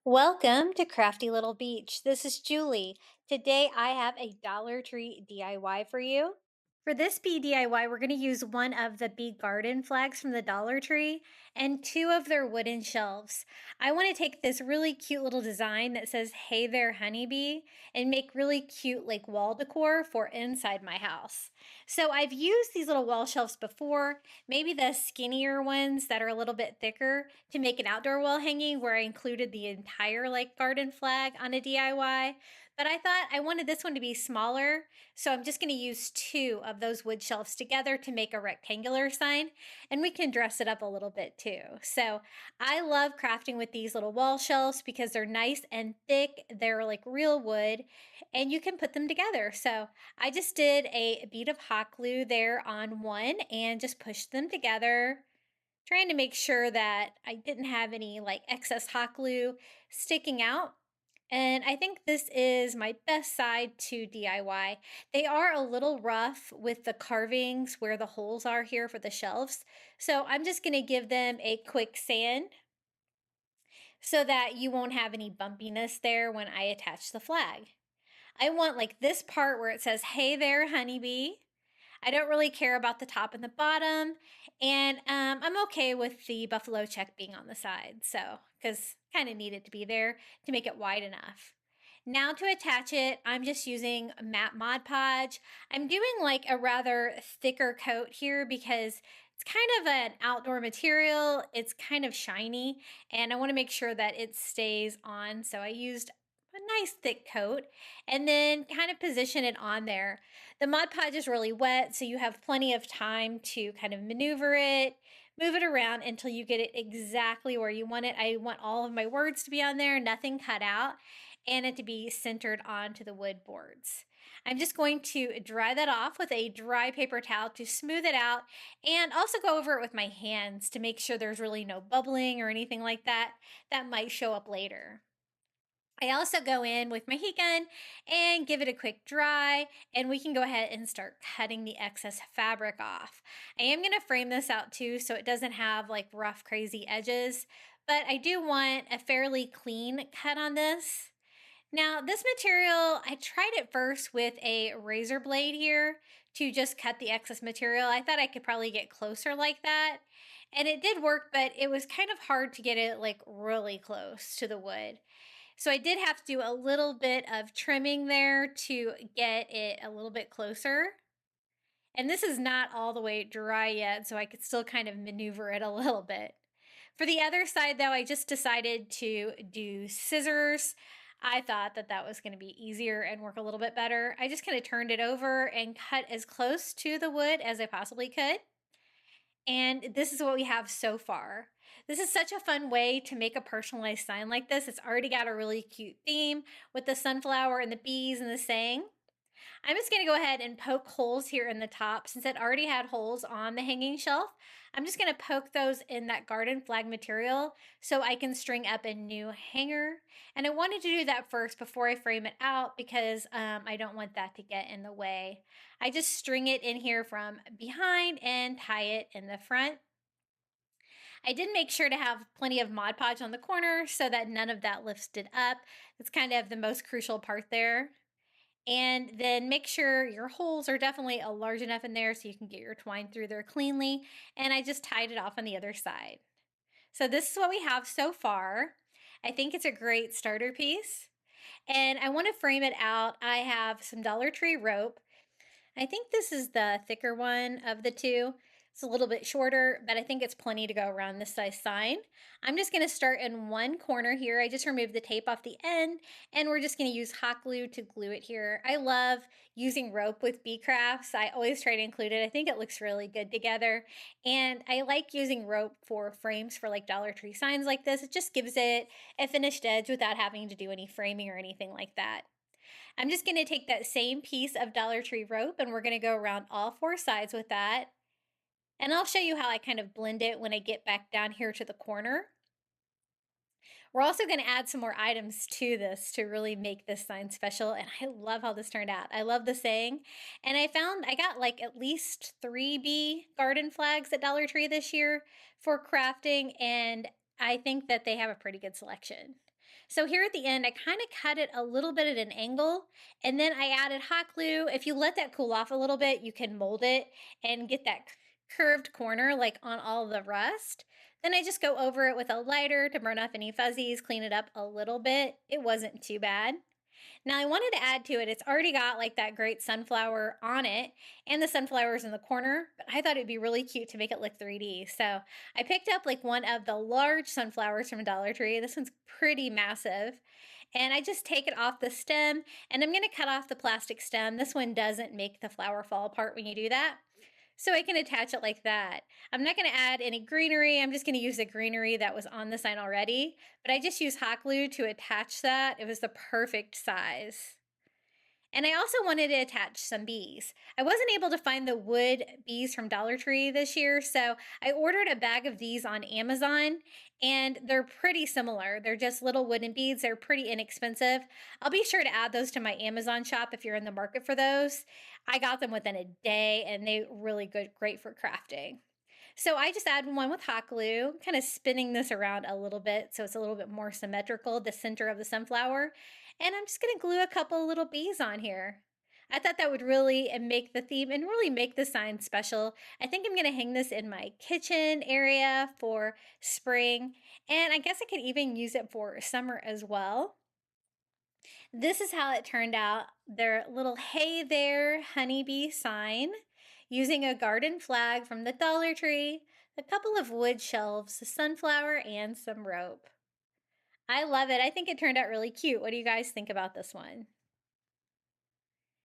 Welcome to Crafty Little Beach. This is Julie. Today I have a Dollar Tree DIY for you. For this bee DIY, we're going to use one of the bee garden flags from the Dollar Tree and two of their wooden shelves. I want to take this really cute little design that says, "Hey there, honeybee," and make really cute like wall decor for inside my house. So I've used these little wall shelves before, maybe the skinnier ones that are a little bit thicker to make an outdoor wall hanging where I included the entire like garden flag on a DIY. But I thought I wanted this one to be smaller, so I'm just going to use two of those wood shelves together to make a rectangular sign, and we can dress it up a little bit too. So I love crafting with these little wall shelves because they're nice and thick. They're like real wood, and you can put them together. So I just did a bead of hot glue there on one and just pushed them together, trying to make sure that I didn't have any like excess hot glue sticking out. And I think this is my best side to DIY. They are a little rough with the carvings where the holes are here for the shelves. So I'm just going to give them a quick sand so that you won't have any bumpiness there when I attach the flag. I want like this part where it says, "Hey there, honeybee." I don't really care about the top and the bottom. And I'm okay with the buffalo check being on the side. So, because kind of need it to be there to make it wide enough. Now to attach it, I'm just using matte Mod Podge. I'm doing like a rather thicker coat here because it's kind of an outdoor material. It's kind of shiny and I want to make sure that it stays on. So I used a nice thick coat and then kind of position it on there. The Mod Podge is really wet, so you have plenty of time to kind of maneuver it, move it around until you get it exactly where you want it. I want all of my words to be on there, nothing cut out, and it to be centered onto the wood boards. I'm just going to dry that off with a dry paper towel to smooth it out and also go over it with my hands to make sure there's really no bubbling or anything like that that might show up later. I also go in with my heat gun and give it a quick dry, and we can go ahead and start cutting the excess fabric off. I am going to frame this out too so it doesn't have like rough, crazy edges, but I do want a fairly clean cut on this. Now, this material, I tried it first with a razor blade here to just cut the excess material. I thought I could probably get closer like that. And it did work, but it was kind of hard to get it like really close to the wood. So I did have to do a little bit of trimming there to get it a little bit closer. And this is not all the way dry yet, so I could still kind of maneuver it a little bit. For the other side, though, I just decided to do scissors. I thought that that was going to be easier and work a little bit better. I just kind of turned it over and cut as close to the wood as I possibly could. And this is what we have so far. This is such a fun way to make a personalized sign like this. It's already got a really cute theme with the sunflower and the bees and the saying. I'm just gonna go ahead and poke holes here in the top since it already had holes on the hanging shelf. I'm just gonna poke those in that garden flag material so I can string up a new hanger. And I wanted to do that first before I frame it out because I don't want that to get in the way. I just string it in here from behind and tie it in the front. I did make sure to have plenty of Mod Podge on the corner so that none of that lifted up. That's kind of the most crucial part there. And then make sure your holes are definitely large enough in there so you can get your twine through there cleanly. And I just tied it off on the other side. So this is what we have so far. I think it's a great starter piece. And I want to frame it out. I have some Dollar Tree rope. I think this is the thicker one of the two. It's a little bit shorter, but I think it's plenty to go around this size sign. I'm just gonna start in one corner here. I just removed the tape off the end and we're just gonna use hot glue to glue it here. I love using rope with bee crafts. I always try to include it. I think it looks really good together. And I like using rope for frames for like Dollar Tree signs like this. It just gives it a finished edge without having to do any framing or anything like that. I'm just going to take that same piece of Dollar Tree rope and we're going to go around all four sides with that. And I'll show you how I kind of blend it when I get back down here to the corner. We're also going to add some more items to this to really make this sign special. And I love how this turned out. I love the saying. And I found I got like at least 3 bee garden flags at Dollar Tree this year for crafting. And I think that they have a pretty good selection. So here at the end, I kind of cut it a little bit at an angle, and then I added hot glue. If you let that cool off a little bit, you can mold it and get that curved corner like on all the rust. Then I just go over it with a lighter to burn off any fuzzies, clean it up a little bit. It wasn't too bad. Now I wanted to add to it, it's already got like that great sunflower on it and the sunflowers in the corner, but I thought it'd be really cute to make it look 3D. So I picked up like one of the large sunflowers from Dollar Tree. This one's pretty massive. And I just take it off the stem and I'm going to cut off the plastic stem. This one doesn't make the flower fall apart when you do that. So I can attach it like that. I'm not going to add any greenery. I'm just going to use the greenery that was on the sign already. But I just used hot glue to attach that. It was the perfect size. And I also wanted to attach some bees. I wasn't able to find the wood bees from Dollar Tree this year, so I ordered a bag of these on Amazon, and they're pretty similar. They're just little wooden beads. They're pretty inexpensive. I'll be sure to add those to my Amazon shop if you're in the market for those. I got them within a day, and they really good, great for crafting. So I just add one with hot glue, kind of spinning this around a little bit so it's a little bit more symmetrical, the center of the sunflower. And I'm just going to glue a couple little bees on here. I thought that would really make the theme and really make the sign special. I think I'm going to hang this in my kitchen area for spring. And I guess I could even use it for summer as well. This is how it turned out. Their little "Hey There, Honeybee" sign using a garden flag from the Dollar Tree, a couple of wood shelves, a sunflower, and some rope. I love it. I think it turned out really cute. What do you guys think about this one?